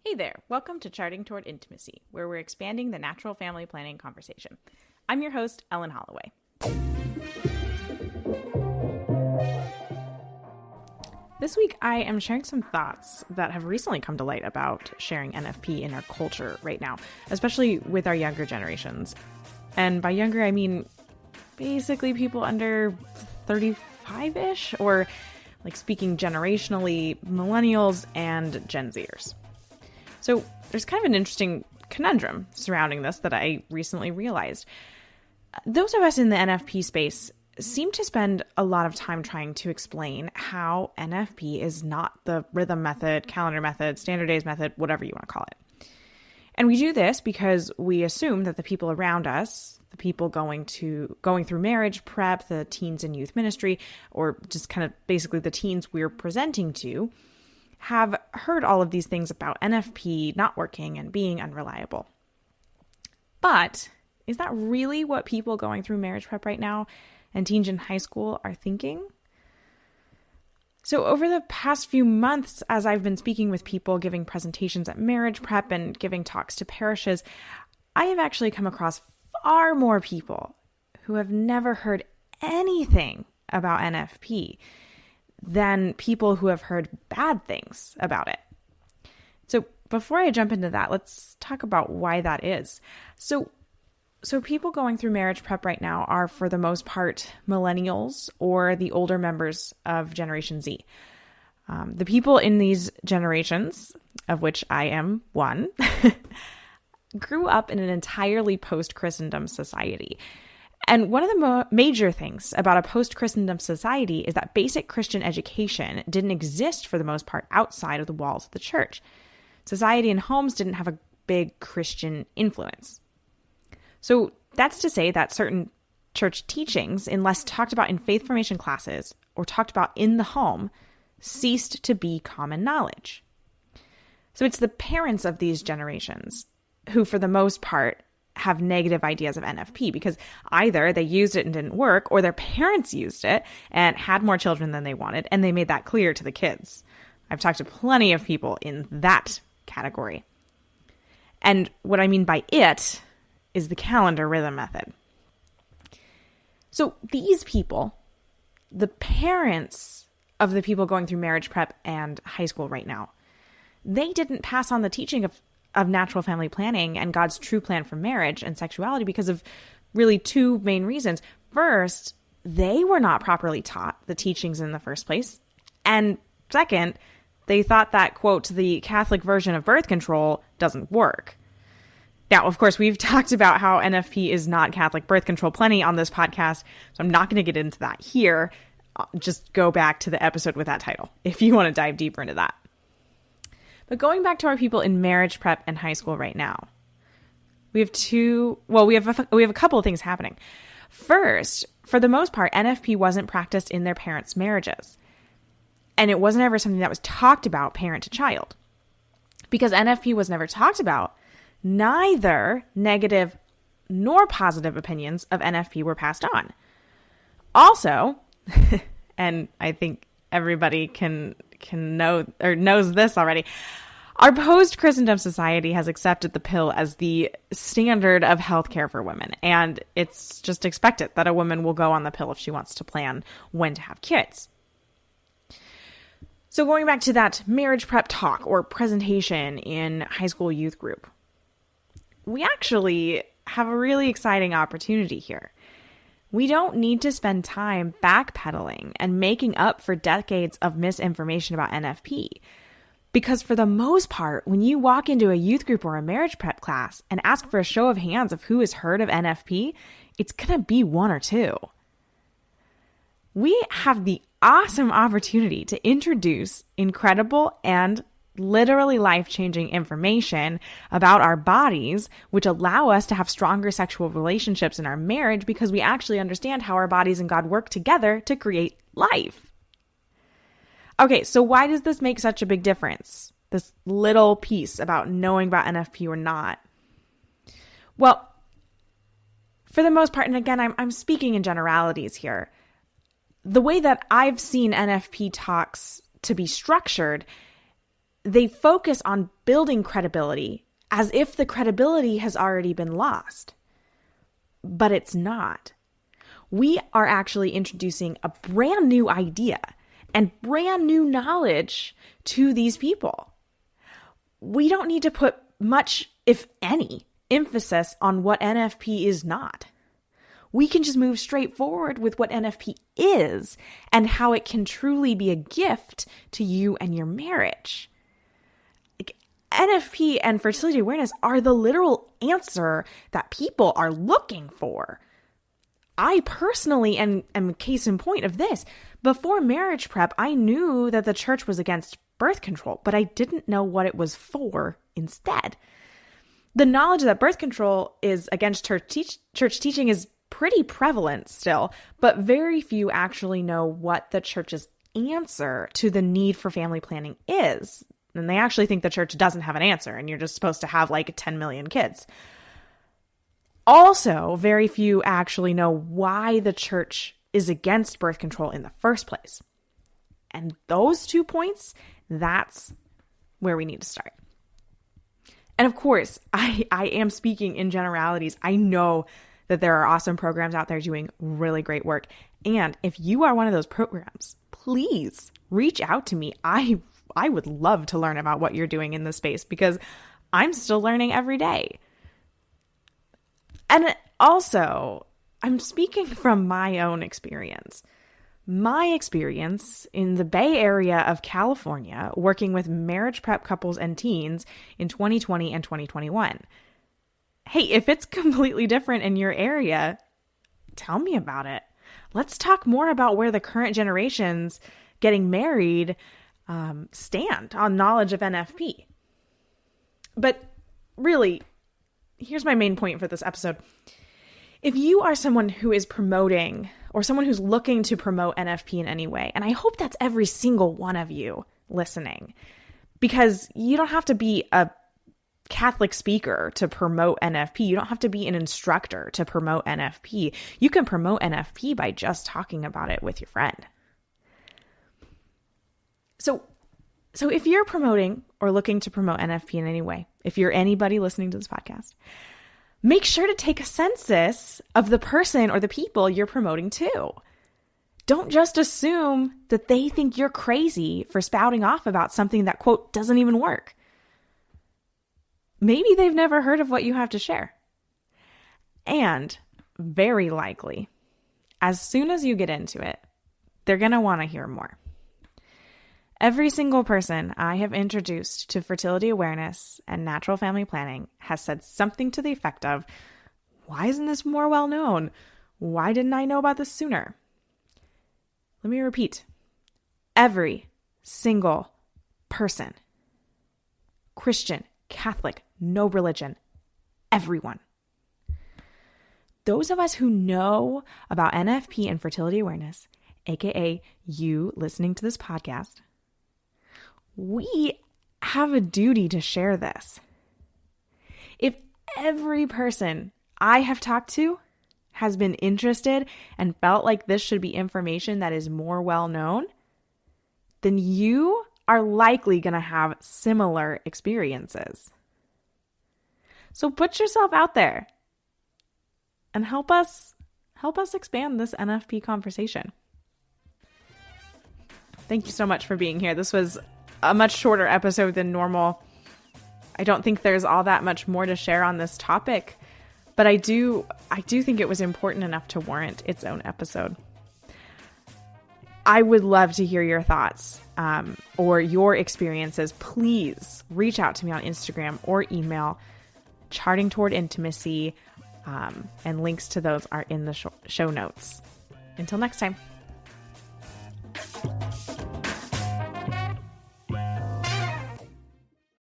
Hey there, welcome to Charting Toward Intimacy, where we're expanding the natural family planning conversation. I'm your host, Ellen Holloway. This week, I am sharing some thoughts that have recently come to light about sharing NFP in our culture right now, especially with our younger generations. And by younger, I mean basically people under 35-ish, or like speaking generationally, millennials and Gen Zers. So there's kind of an interesting conundrum surrounding this that I recently realized. Those of us in the NFP space seem to spend a lot of time trying to explain how NFP is not the rhythm method, calendar method, standard days method, whatever you want to call it. And we do this because we assume that the people around us, the people going through marriage prep, the teens and youth ministry, or just kind of basically the teens we're presenting to, have heard all of these things about NFP not working and being unreliable. But is that really what people going through marriage prep right now and teens in high school are thinking? So over the past few months, as I've been speaking with people, giving presentations at marriage prep and giving talks to parishes, I have actually come across far more people who have never heard anything about NFP than people who have heard bad things about it. So before I jump into that, let's talk about why that is. So people going through marriage prep right now are, for the most part, millennials or the older members of Generation Z. The people in these generations, of which I am one, grew up in an entirely post-Christendom society. And one of the major things about a post-Christendom society is that basic Christian education didn't exist for the most part outside of the walls of the church. Society and homes didn't have a big Christian influence. So that's to say that certain church teachings, unless talked about in faith formation classes or talked about in the home, ceased to be common knowledge. So it's the parents of these generations who, for the most part, have negative ideas of NFP because either they used it and didn't work, or their parents used it and had more children than they wanted, and they made that clear to the kids. I've talked to plenty of people in that category. And what I mean by it is the calendar rhythm method. So these people, the parents of the people going through marriage prep and high school right now, they didn't pass on the teaching of natural family planning and God's true plan for marriage and sexuality because of really two main reasons. First, they were not properly taught the teachings in the first place. And second, they thought that, quote, the Catholic version of birth control doesn't work. Now, of course, we've talked about how NFP is not Catholic birth control plenty on this podcast, so I'm not going to get into that here. Just go back to the episode with that title if you want to dive deeper into that. But going back to our people in marriage prep and high school right now, we have a couple of things happening. First, for the most part, NFP wasn't practiced in their parents' marriages. And it wasn't ever something that was talked about parent to child. Because NFP was never talked about, neither negative nor positive opinions of NFP were passed on. Also, and I think everybody can know or knows this already, our post-Christendom society has accepted the pill as the standard of healthcare for women. And it's just expected that a woman will go on the pill if she wants to plan when to have kids. So going back to that marriage prep talk or presentation in high school youth group, we actually have a really exciting opportunity here. We don't need to spend time backpedaling and making up for decades of misinformation about NFP. Because for the most part, when you walk into a youth group or a marriage prep class and ask for a show of hands of who has heard of NFP, it's going to be one or two. We have the awesome opportunity to introduce incredible and literally life-changing information about our bodies, which allow us to have stronger sexual relationships in our marriage because we actually understand how our bodies and God work together to create life. Okay, so why does this make such a big difference? This little piece about knowing about NFP or not? Well, for the most part, and again, I'm speaking in generalities here, the way that I've seen NFP talks to be structured, they focus on building credibility as if the credibility has already been lost. But it's not. We are actually introducing a brand new idea and brand new knowledge to these people. We don't need to put much, if any, emphasis on what NFP is not. We can just move straight forward with what NFP is and how it can truly be a gift to you and your marriage. NFP and fertility awareness are the literal answer that people are looking for. I personally am a case in point of this. Before marriage prep, I knew that the church was against birth control, but I didn't know what it was for instead. The knowledge that birth control is against church teaching is pretty prevalent still, but very few actually know what the church's answer to the need for family planning is. And they actually think the church doesn't have an answer and you're just supposed to have like 10 million kids. Also, very few actually know why the church is against birth control in the first place. And those 2 points, that's where we need to start. And of course, I am speaking in generalities. I know that there are awesome programs out there doing really great work. And if you are one of those programs, please reach out to me. I would love to learn about what you're doing in this space because I'm still learning every day. And also, I'm speaking from my own experience. My experience in the Bay Area of California working with marriage prep couples and teens in 2020 and 2021. Hey, if it's completely different in your area, tell me about it. Let's talk more about where the current generations getting married stand on knowledge of NFP. But really, here's my main point for this episode. If you are someone who is promoting or someone who's looking to promote NFP in any way, and I hope that's every single one of you listening, because you don't have to be a Catholic speaker to promote NFP. You don't have to be an instructor to promote NFP. You can promote NFP by just talking about it with your friend. So if you're promoting or looking to promote NFP in any way, if you're anybody listening to this podcast, make sure to take a census of the person or the people you're promoting to. Don't just assume that they think you're crazy for spouting off about something that, quote, doesn't even work. Maybe they've never heard of what you have to share. And very likely, as soon as you get into it, they're going to want to hear more. Every single person I have introduced to fertility awareness and natural family planning has said something to the effect of, why isn't this more well known? Why didn't I know about this sooner? Let me repeat. Every single person, Christian, Catholic, no religion, everyone. Those of us who know about NFP and fertility awareness, aka you listening to this podcast, we have a duty to share this. If every person I have talked to has been interested and felt like this should be information that is more well known, then you are likely going to have similar experiences. So put yourself out there and help us expand this NFP conversation. Thank you so much for being here. This was a much shorter episode than normal. I don't think there's all that much more to share on this topic, but I do think it was important enough to warrant its own episode. I would love to hear your thoughts or your experiences. Please reach out to me on Instagram or email. Charting Toward Intimacy, and links to those are in the show notes. Until next time.